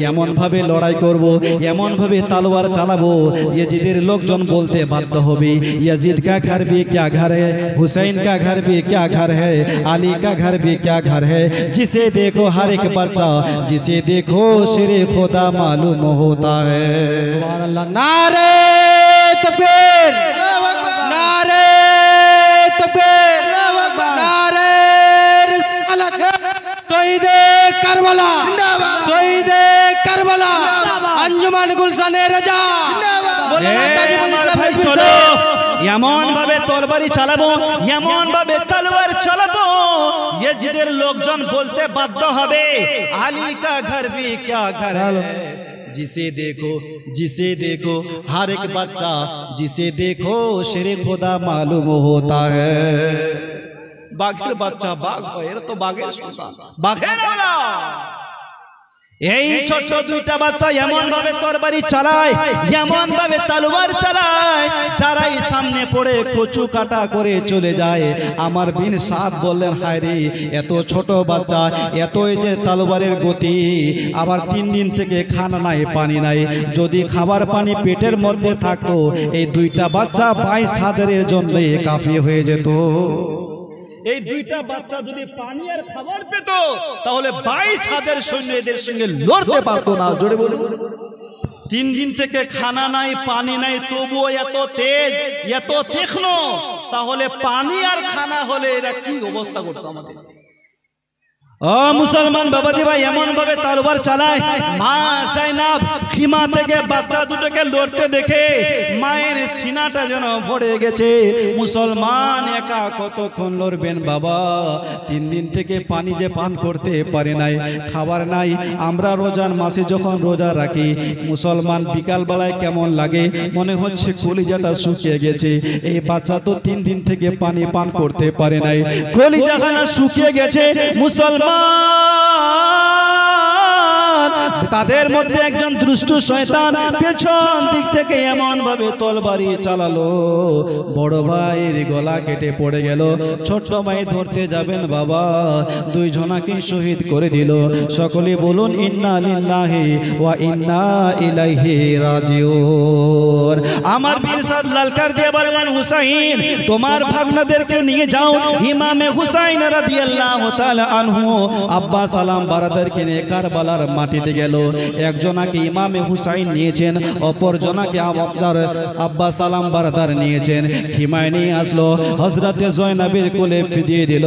এমন ভাবে লড়াই করব, এমন ভাবে তলোয়ার চালাবো ইয়াজিদের লোকজন বলতে বাধ্য হবে, ইয়াজিদ का घर भी क्या घर है, हुसैन का घर भी क्या घर है, अली का घर भी क्या घर है, जिसे देखो हर एक बच्चा, जिसे देखो शेरे खुदा मालूम होता है।
सुभान अल्लाह। नारे तकबीर, नारे तकबीर, नारे रिसालत, शहीदे करबला, शहीदे करबला, अंजुमन गुलशने रजा।
চলো এমন ভাবে তরবারি চালাবো, এমন ভাবে তলোয়ার চালাবো ইয়াজিদের লোকজন বলতে বাধ্য হবে, আলী কা ঘর ভি ক্যা ঘর है, जिसे देखो हर एक बच्चा, जिसे देखो शेरे खुदा मालूम होता है। বাঘের বাচ্চা বাঘ হয়, এরা তো বাঘের সন্তান, বাঘের ওরা। এই ছোট দুইটা বাচ্চা এমন ভাবে তরবারি চালায়, এমন ভাবে তলোয়ার চালায়, যারাই সামনে পড়ে কচু কাটা করে চলে যায়। আমার বিন সাদ বললেন, হায় রে, এত ছোট বাচ্চা, এত এই যে তলোয়ারের গতি, আবার 3 দিন থেকে খানা নাই, পানি নাই, যদি খাবার পানি পেটের মধ্যে থাকতো এই দুইটা বাচ্চা 22,000-এর জন্য কাফি হয়ে যেত। এই দুইটা বাচ্চা যদি পানি আর খাবার পেত তাহলে 22,000 সৈন্য এদের সঙ্গে লড়তে পারতো না। জোরে বলুন। 3 দিন থেকে খানা নাই, পানি নাই, তবুও এত তেজ, এত তীক্ষ্ণ, তাহলে পানি আর খানা হলে এরা কি অবস্থা করতো আমাদের? ও মুসলমান বাবাজি ভাই, এমন ভাবে তলোয়ার চালায়, মা জাইনাব খিমা থেকে বাচ্চা দুটোকে লড়তে দেখে মায়ের সিনাটা যেন ভরে গেছে। মুসলমান একা কতক্ষণ লড়বেন বাবা? 3 দিন থেকে পানি যে পান করতে পারে নাই, খাবার নাই। আমরা রোজার মাসে যখন রোজা রাখি, মুসলমান বিকাল বেলায় কেমন লাগে, মনে হচ্ছে কলিজাটা শুকিয়ে গেছে। এই বাচ্চা তো 3 দিন থেকে পানি পান করতে পারে নাই, কলিজাখানা শুকিয়ে গেছে। মুসলমান তাদের মধ্যে একজন দুষ্টু শয়তান পেছন দিক থেকে এমন ভাবে তরবারি চালালো, বড় ভাইয়ের গলা কেটে পড়ে গেল। ছোট ভাই ধরতে যাবেন বাবা, 2 জনাকে শহীদ করে দিল। সকলে বলুন ইন্না লিল্লাহি ওয়া ইন্না ইলাইহি রাজিউন। আমার বীর সাদ লালকার দিয়ে বললেন, হুসাইন তোমার ভাগনাদেরকে নিয়ে যাও, ইমামে হুসাইন রাদিয়াল্লাহু তাআলা আনহু আব্বা সালাম বারাদারকে নিয়ে কারবালার মাটিতে গেল। একজনাকে ইমামে হুসাইন নিয়েছেন, অপর জনাকে আপনার আব্বা সালাম বারাদার নিয়েছেন। খিমায় নিয়ে আসলো, হযরতে জয়নাবের কোলে দিয়ে দিল।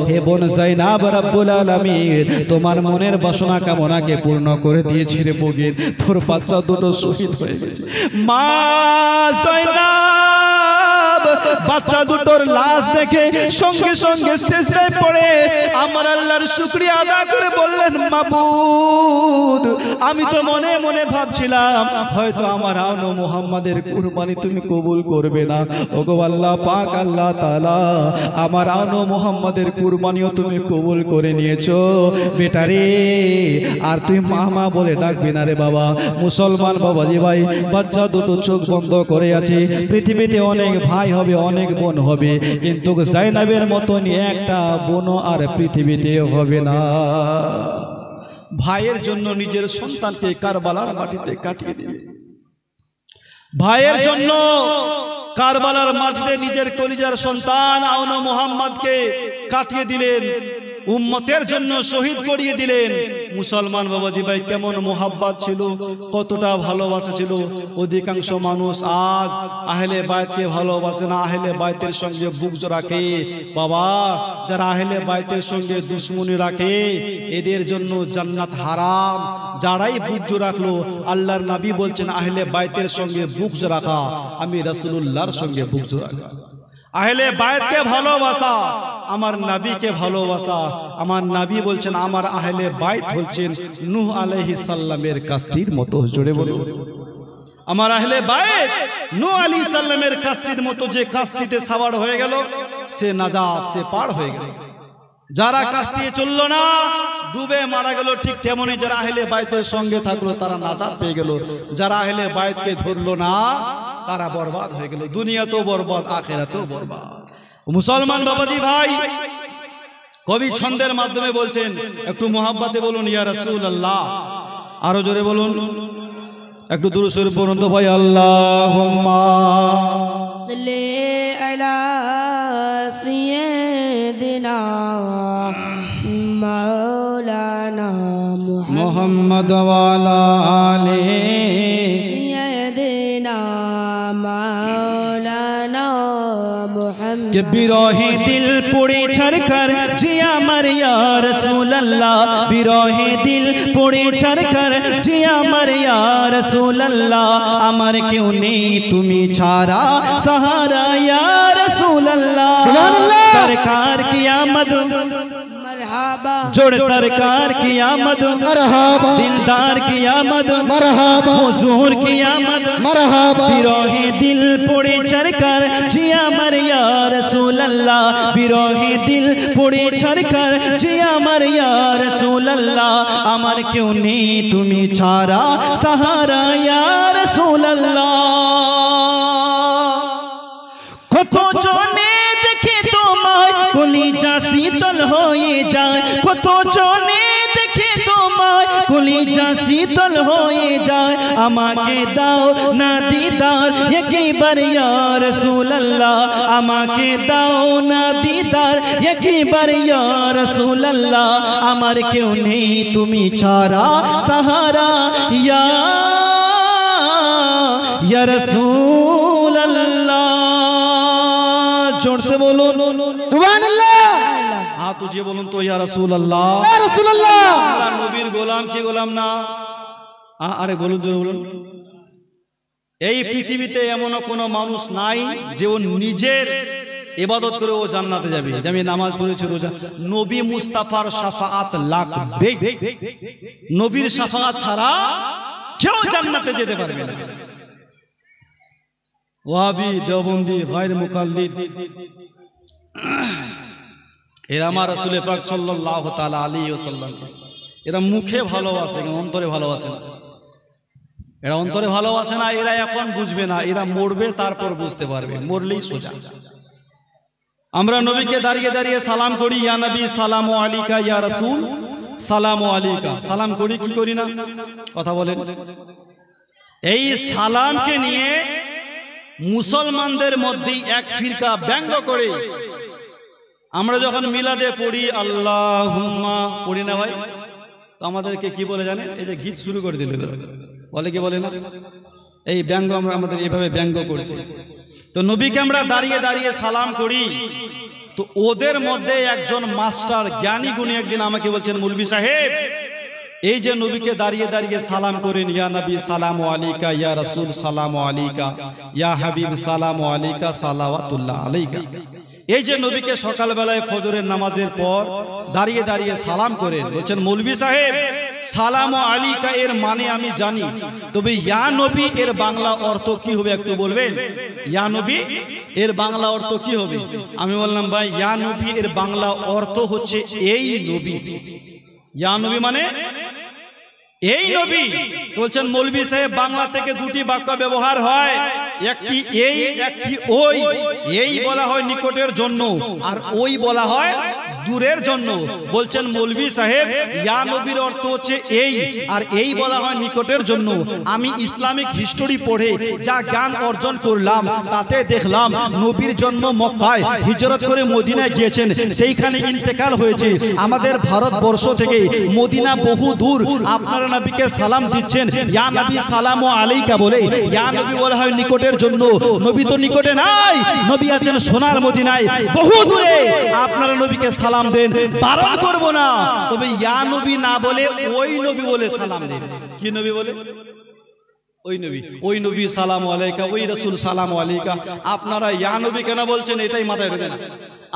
হে বোন জাইনাব, রব্বুল আলামিন তোমার মনের বাসনা কামনাকে পূর্ণ করে দিয়েছি রে বগির, তোর বাচ্চা দুটো শহীদ হয়ে গেছে। মা জয়নাব বাচ্চা দুটোর লাশ দেখে সঙ্গে সঙ্গে সিজদায় পড়ে আমার আল্লাহর শুকরিয়া আদায় করে বললেন, মাবুদ আমি তো মনে মনে ভাবছিলাম হয়তো আমার আনো মুহাম্মাদের কুরবানি তুমি কবুল করবে না। ওগো আল্লাহ পাক, আল্লাহ তাআলা আমার আনো মুহাম্মাদের কুরবানিও তুমি কবুল করে নিয়েছো। বেটারে আর তুই মা মা বলে ডাকবি না রে বাবা। মুসলমান বাবাজি ভাই, বাচ্চা দুটো চোখ বন্ধ করে আছে। পৃথিবীতে অনেক ভাই হবে, অনেক বোন হবে, কিন্তু জাইনাবের মতন একটা বোনও আর পৃথিবীতে হবে না। ভাইয়ের জন্য নিজের সন্তানকে কারবালার মাটিতে কাটিয়ে দিলেন। ভাইয়ের জন্য কারবালার মাটিতে নিজের কলিজার সন্তান আওনো মুহাম্মদকে কাটিয়ে দিলেন, উম্মতের জন্য শহীদ করিয়ে দিলেন। মুসলমান বাবাজি ভাই, কেমন মোহাব্বত ছিল, কতটা ভালোবাসা ছিল। অধিকাংশ মানুষ আজ আহলে বাইতকে ভালোবাসে না, আহলে বাইতের সঙ্গে বুক রাখে। বাবা, যারা আহলে বাইতের সঙ্গে দুশ্মনী রাখে এদের জন্য জান্নাত হারাম। যারাই বুক রাখলো, আল্লাহর নবী বলছেন আহলে বাইতের সঙ্গে বুক রাখা আমি রাসূলুল্লাহর সঙ্গে বুক রাখা। আহলে বাইতকে ভালোবাসা, আমার নবীকে ভালোবাসা। আমার নবী বলছেন আমার আহলে বাইত হচ্ছেন নূহ আলাইহিস সালামের কাস্তির মতো। জোরে বলুন, আমার আহলে বাইত নূহ আলাইহিস সালামের কাস্তির মতো। যে কাস্তিতে সাওয়ার হয়ে গেল সে নাজাত, সে পার হয়ে গেল। যারা কাছ দিয়ে চললো না ডুবে মারা গেল, ঠিক তেমনি যারা আহলে বাইতের সঙ্গে থাকলো তারা নাজাত পেয়ে গেল, যারা আহলে বাইতকে ধরলো না তারা বরবাদ হয়ে গেল, দুনিয়া তো বরবাদ আখিরাতেও বরবাদ। মুসলমান বাবাজি ভাই, কবি ছন্দের মাধ্যমে বলছেন, একটু মোহাব্বতে বলুন ইয়া রাসূলুল্লাহ, আরো জোরে বলুন, একটু দুরূদ শরীফ পড়ুন তো ভাই। আল্লাহুম্মা
সাল্লি আলা সাইয়্যিদিনা মাওলানা
মুহাম্মদ ওয়া আলা আলিহি
সাইয়্যিদিনা মাওলানা মুহাম্মদ।
কে বিরহে দিল পড়ে ছারকার জি আমার ইয়া রাসূলুল্লাহ, বিরহে দিল পড়ে ছারকার জি আমার ইয়া রাসূলুল্লাহ, আমার কেউ নেই তুমি ছাড়া সাহারা ইয়া রাসূলুল্লাহ।
সুবহানাল্লাহ।
সরকার কি আমদ
मरहबा
जोड़ सरकार की आमद,
मरहबा
दिलदार की आमद,
मरहबा
हुजूर की आमद,
मरहबा
बिरोहे दिल पुड़े चढ़कर जिया मर या रसूल अल्लाह, बिरोहे दिल पुड़े चढ़कर जिया मर या रसूल अल्लाह, अमर क्यों नहीं तुम्हें छारा सहारा या रसूल अल्लाह। কত জনে দেখে তোমায় কলিজা শীতল হয়ে যায়, কত জনে দেখে তোমায় কলিজা শীতল হয়ে যায়, আমাকে দাও না দিদার একবার ইয়া রাসূলুল্লাহ, আমাকে দাও না দিদার একবার ইয়া রাসূলুল্লাহ, আমার কেউ নেই তুমি ছাড়া সাহারা ইয়া রাসূলুল্লাহ। जोर से बोलो
सुभानअल्लाह,
हाथ उठिए बोलूं तो या रसूल अल्लाह,
या रसूलुल्लाह।
আমরা নবীর গোলাম কি গোলাম না? আরে বলুন জোরে বলুন। এই পৃথিবীতে এমন কোন মানুষ নাই যে ও নিজের ইবাদত করে ও জান্নাতে যাবে, যে আমি নামাজ পড়েছি রোজা, নবী মুস্তাফার শাফাআত লাগবে, নবীর শাফাআত ছাড়া কেউ জান্নাতে যেতে পারবে না। ওয়াহাবি দেওবন্দি গায়র মুকাল্লিদ এরা আমার রাসূল পাক সাল্লাল্লাহু তাআলা আলাইহি ওয়াসাল্লাম, এরা মুখে ভালোবাসে কিন্তু অন্তরে ভালোবাসে না, এরা অন্তরে ভালোবাসে না, এরা এখন বুঝবে না, এরা মরবে তারপর বুঝতে পারবে, মরলেই সোজা। আমরা নবীকে দাঁড়িয়ে দাঁড়িয়ে সালাম করি, ইয়া নবী সালামু আলাইকা, ইয়া রাসূল সালামু আলাইকা, সালাম করি কি করি না? কথা বলেন। এই সালামকে নিয়ে মুসলমানদের মধ্যেই এক ফিরকা ব্যঙ্গ করে, আমরা যখন মিলাদে পড়ি আল্লাহুম্মা পড়ি না ভাই, তো আমাদেরকে কি বলে জানেন? এই যে গীত শুরু করে দিল, বলে কি বলে না? এই ব্যঙ্গ আমরা আমাদের এইভাবে ব্যঙ্গ করছি। তো নবীকে আমরা দাঁড়িয়ে দাঁড়িয়ে সালাম করি, তো ওদের মধ্যে একজন মাস্টার জ্ঞানী গুণী একদিন আমাকে বলছেন, মৌলভী সাহেব এই যে নবীকে দাঁড়িয়ে দাঁড়িয়ে সালাম করেন, ইয়া নবী সালামু আলাইকা, ইয়া রাসূল সালামু আলাইকা, ইয়া হাবিব সালামু আলাইকা, সালাওয়াতুল্লাহ আলাইকা, এই যে নবীকে সকালবেলায় ফজরের নামাজের পর দাঁড়িয়ে দাঁড়িয়ে সালাম করেন, বলছেন মৌলভী সাহেব সালামু আলাইকা এর মানে আমি জানি, তবে ইয়া নবী এর বাংলা অর্থ কি হবে একটু বলবেন? ইয়া নবী এর বাংলা অর্থ কি হবে? আমি বললাম ভাই ইয়া নবী এর বাংলা অর্থ হচ্ছে এই নবী। ইয়া নবী মানে এই নবী। বলছেন মৌলভী সাহেব বাংলা থেকে দুটি বাক্য ব্যবহার হয়, একটি এই একটি ওই। এই বলা হয় নিকটের জন্য আর ওই বলা হয় দূরের জন্য। বলছেন মৌলভী সাহেব ইয়া নবীর অর্থ হচ্ছে এই, আর এই বলা হয় নিকটের জন্য। আমি ইসলামিক হিস্টোরি পড়ে যা জ্ঞান অর্জন করলাম তাতে দেখলাম নবীর জন্ম মক্কায়, হিজরত করে মদিনায় গিয়েছেন, সেইখানে ইন্তেকাল হয়েছে। আমাদের ভারতবর্ষ থেকে মদিনা বহু দূর, আপনারা নবীকে সালাম দিচ্ছেন ইয়া নবী সালামু আলাইকা বলে, ইয়া নবী বলা হয় নিকটের জন্য। নবী তো নিকটে নাই, নবী আছেন সোনার মদিনায় বহু দূরে। আপনারা নবীকে সালাম দেন, বারণ করব না, তবে ইয়া নবী না বলে ওই নবী বলে সালাম দেন। কি নবী বলে? ওই নবী। ওই নবী সালামু আলাইকা, ওই রাসূল সালামু আলাইকা। আপনারা ইয়া নবী কেন বলছেন এটাই মাথায় ঢোকে না।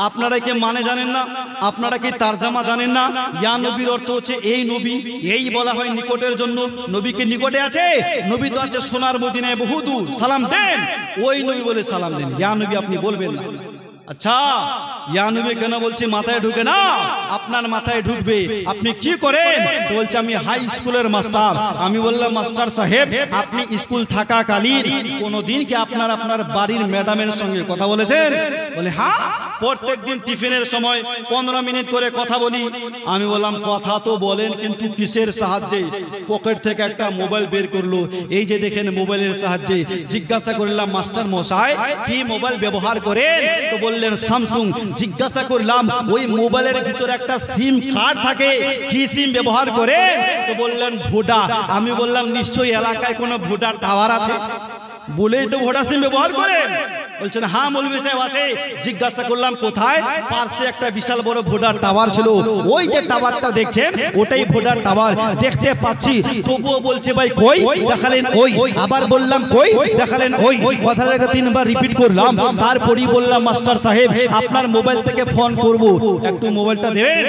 আপনারা কি মানে জানেন না? আপনারা কি তারজামা জানেন না? ইয়া নবীর অর্থ হচ্ছে এই নবী, এই বলা হয় নিকটের জন্য। নবীকে নিকটে আছে, নবী তো আছে সোনার মদিনায় বহু দূর, সালাম দেন ওই নবী বলে সালাম দেন, ইয়া নবী আপনি বলবেন না। আচ্ছা ইয়া নবী কেন বলছি মাথায় ঢুকে না, আপনার মাথায় ঢুকবে। আপনি কি করেন? তো বলছে আমি হাই স্কুলের মাস্টার। আমি বললাম মাস্টার সাহেব আপনি স্কুল থাকাকালীন কোনোদিন কি আপনার বাড়ির ম্যাডামের সঙ্গে কথা বলেছেন? বলে হ্যাঁ, প্রত্যেকদিন টিফিনের সময় 15 মিনিট করে কথা বলি। আমি বললাম কথা তো বলেন কিন্তু কিসের সাহায্যে? পকেট থেকে একটা মোবাইল বের করলো, এই যে দেখেন মোবাইলের সাহায্যে। জিজ্ঞাসা করলাম মাস্টার মশাই কি মোবাইল ব্যবহার করেন? তো বললেন স্যামসাং। জিজ্ঞাসা করলাম ওই মোবাইলের ভিতরে একটা সিম কার্ড থাকে, কি সিম ব্যবহার করেন? তো বললেন ভোডা। আমি বললাম নিশ্চয়ই এলাকায় কোনো ভোডা টাওয়ার আছে, বলেই তো ভোডা সিম ব্যবহার করেন। বলছেন হ্যাঁ মৌলভী সাহেব আছে। জিজ্ঞাসা করলাম কোথায়? পার্শ্বে একটা বিশাল বড় ভোডার টাওয়ার ছিল, ওই যে টাওয়ারটা দেখছেন ওটাই ভোডার টাওয়ার। দেখতে পাচ্ছি, তবুও বলছে ভাই কই? দেখালেন ওই। আবার বললাম কই? দেখালেন ওই। কথাটাকে 3 বার রিপিট করলাম। তারপরই বললাম মাস্টার সাহেব আপনার মোবাইল থেকে ফোন করব, একটু মোবাইলটা দেবেন?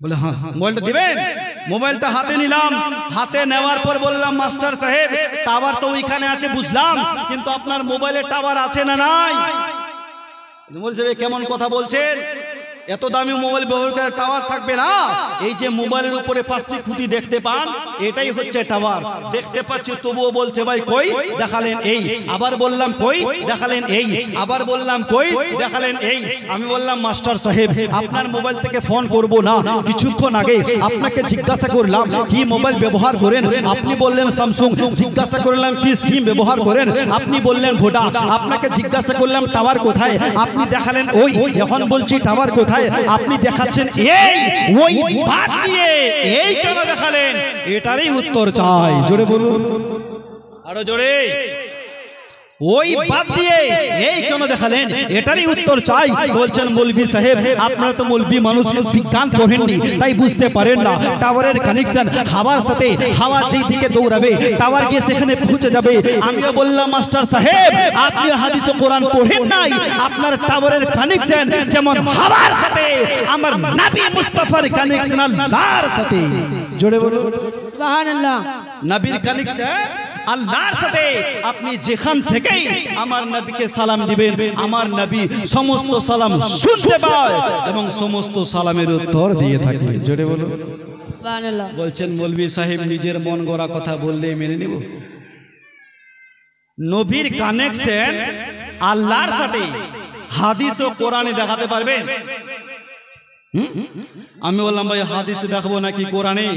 বলে হ্যাঁ মোবাইলটা দিবেন। মোবাইলটা হাতে নিলাম, হাতে নেওয়ার পর বললাম মাস্টার সাহেব টাওয়ার তো ওইখানে আছে বুঝলাম, কিন্তু আপনার মোবাইলে টাওয়ার আছে না নাই? বলছে কেমন কথা বলছেন, এত দামি মোবাইল ব্যবহার করে টাওয়ার থাকবে না? এই যে মোবাইলের উপরে 5টি খুঁটি দেখতে পান এটাই হচ্ছে টাওয়ার। দেখতে পাচ্ছি তবুও বলছে ভাই কই? দেখালেন এই। আবার বললাম কই? দেখালেন এই। আবার বললাম কই? দেখালেন এই। আমি বললাম মাস্টার সাহেব আপনার মোবাইল থেকে ফোন করব না, কিছুক্ষণ আগে আপনাকে জিজ্ঞাসা করলাম কি মোবাইল ব্যবহার করেন, আপনি বললেন স্যামসাং। জিজ্ঞাসা করলাম কি সিম ব্যবহার করেন, আপনি বললেন ভোডা। আপনাকে জিজ্ঞাসা করলাম টাওয়ার কোথায়, আপনি দেখালেন ওই। এখন বলছি টাওয়ার কোথায়, আপনি দেখাচ্ছেন এই। ওই বাদ দিয়ে এই কেন দেখালেন? এটারই উত্তর চাই, জোরে বলুন, আরো জোরে। ওই বাদ দিয়ে এই কেন দেখালেন, এটারই উত্তর চাই। বলছেন মৌলভী সাহেব আপনারা তো মৌলভী মানুষ, বিজ্ঞান পড়েননি তাই বুঝতে পারেন না। টাওয়ারের কানেকশন হাওয়ার সাথে, হাওয়া যেই দিকে দৌড়াবে টাওয়ার গিয়ে সেখানে পৌঁছে যাবে। আমিও বললাম মাস্টার সাহেব আপনি হাদিস ও কোরআন পড়েন নাই, আপনার টাওয়ারের কানেকশন যেমন হাওয়ার সাথে, আমার নবী মুস্তাফার কানেকশন আল্লাহর সাথে। জোরে বলুন
সুবহানাল্লাহ।
নবীর কানেকশন আল্লাহর সাথে। আপনি যেখান থেকেই আমার নবীকে সালাম দিবেন, আমার নবী সমস্ত সালাম শুনতে পায় এবং সমস্ত সালামের উত্তর দিয়ে থাকে। জোরে বলুন
সুবহানাল্লাহ।
বলছেন মৌলভী সাহেব নিজের মন গড়া কথা বললে মেনে নেব? নবীর কানেকশন আল্লাহর সাথে হাদিস ও কোরআনে দেখাতে পারবেন? আমি বললাম ভাই হাদিসে দেখাবো নাকি কোরআনে?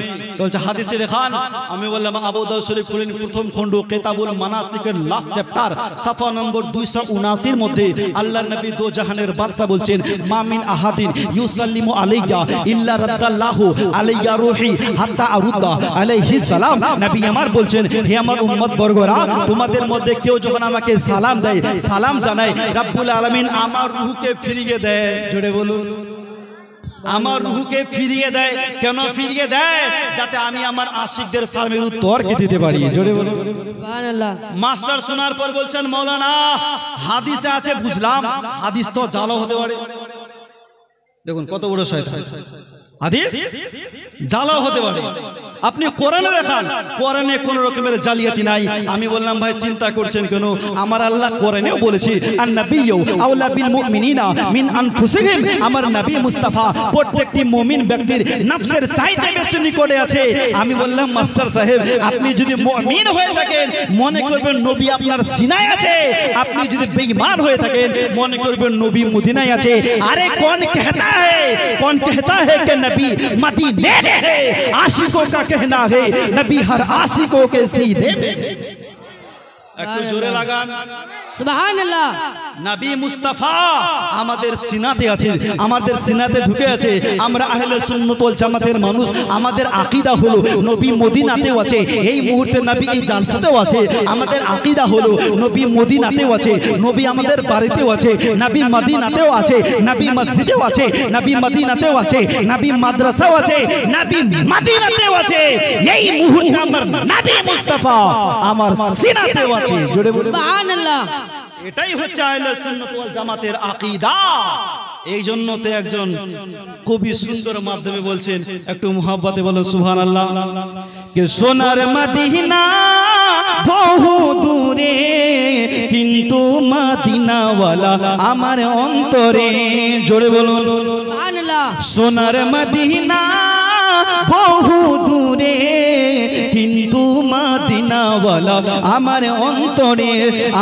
বলছে হাদিসে দেখান। আমি বললাম আবু দাউদ শরীফ খুলেন প্রথম খণ্ড কিতাবুল মানাসিকের লাস্ট চ্যাপ্টার সাফা নম্বর 279 মধ্যে আল্লাহর নবী দো জাহানের বাদশা বলছেন মা মিন আহাদিন ইউসাল্লিমু আলাইয়া ইল্লা রাদ্দাল্লাহু আলাইয়া রূহি হাত্তা আরুদ্দা আলাইহিস সালাম। নবী আমার বলছেন হে আমার উম্মত বর্গরা, তোমাদের মধ্যে কেউ যখন আমাকে সালাম দেয়, সালাম জানায়, রব্বুল আলামিন আমার রূহকে ফিরিয়ে দেয়। জোরে বলুন আমার রূহকে ফিরিয়ে দেয়। কেন ফিরিয়ে দেয়? যাতে আমি আমার আশিকদের সালামের উত্তর দিতে পারি। জোরে বলুন
সুবহানাল্লাহ।
মাস্টার শোনার পর বলছেন মৌলানা হাদিসে আছে বুঝলাম, হাদিস তো জালও হতে পারে। দেখুন কত বড় শয়তান, হাদিস জালও হতে পারে। আপনি কোরআনে দেখান, কোরআনে কোন রকমের জালিয়াতি নাই। আমি বললাম ভাই চিন্তা করছেন কেন? আমার আল্লাহ কোরআনেও বলেছে আন-নাবিয়্যু আওলা বিল মুমিনিনা মিন আনফুসিহিম। আমার নবী মুস্তাফা প্রত্যেকটি মুমিন ব্যক্তির নফসের চাইতে বেশি নিকটে আছে। আমি বললাম মাস্টার সাহেব আপনি যদি মুমিন হয়ে থাকেন মনে করবেন নবী আপনার সিনায় আছে, আপনি যদি বেঈমান হয়ে থাকেন মনে করবেন নবী মদিনায় আছে। আরে कौन कहता है कि नबी मदीने है, आशिकों का कहना है नबी हर आशिकों के सीने में। একটু জোরে লাগান
সুবহানাল্লাহ।
নবী মুস্তাফা আমাদের সিনাতে আছে, আমাদের সিনাতে ঢুকে আছে। আমরা আহলে সুন্নাত ওয়াল জামাতের মানুষ, আমাদের আকীদা হলো নবী মদিনাতেও আছে। এই মুহূর্তে নবী এই জালসাতেও আছে। আমাদের আকীদা হলো নবী মদিনাতেও আছে, নবী আমাদের বাড়িতেও আছে, নবী মদিনাতেও আছে, নবী মসজিদেও আছে, নবী মদিনাতেও আছে, নবী মাদ্রাসাও আছে, নবী মদিনাতেও আছে। এই মুহূর্তে আমার নবী মুস্তাফা আমার সিনাতেও আছে। জোরে বলুন
সুবহানাল্লাহ।
এটাই হচ্ছে আহলে সুন্নাত ওয়াল জামাতের আকীদা। এই জন্য তো একজন কবি সুন্দর মাধ্যমে বলছেন, একটু মুহাব্বতে বলেন সুবহানাল্লাহ। কে সোনার মদিনা বহু দূরে কিন্তু মদিনাওয়ালা আমার অন্তরে। জোরে বলুন
সুবহানাল্লাহ।
সোনার মদিনা বহু দূরে কিন্তু মদিনাওয়ালা আমার অন্তরে,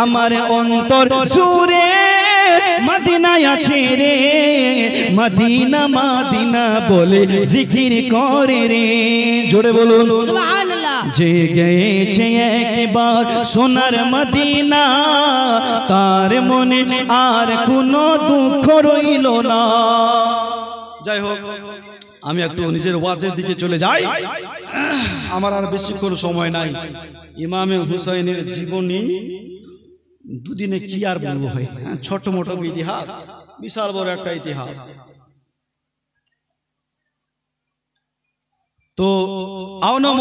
আমার অন্তর সুরে মদিনায় আছে রে, মদিনা মদিনা বলে জিকির করে রে। জোরে বলুন
সুবহানাল্লাহ।
যে গেছে একবার সোনার মদিনা তার মনে আর কোনো দুঃখ রইল না। যাই হোক, আমি একটু নিজের ওয়াজের দিকে চলে যাই, আমার আর বেশিক্ষণ সময় নাই। ইমামে হুসাইনের জীবনী দুদিনে কি আর বলবো ভাই, ছোট মোটো ইতিহাস, বিশাল বড় একটা ইতিহাস। তো আও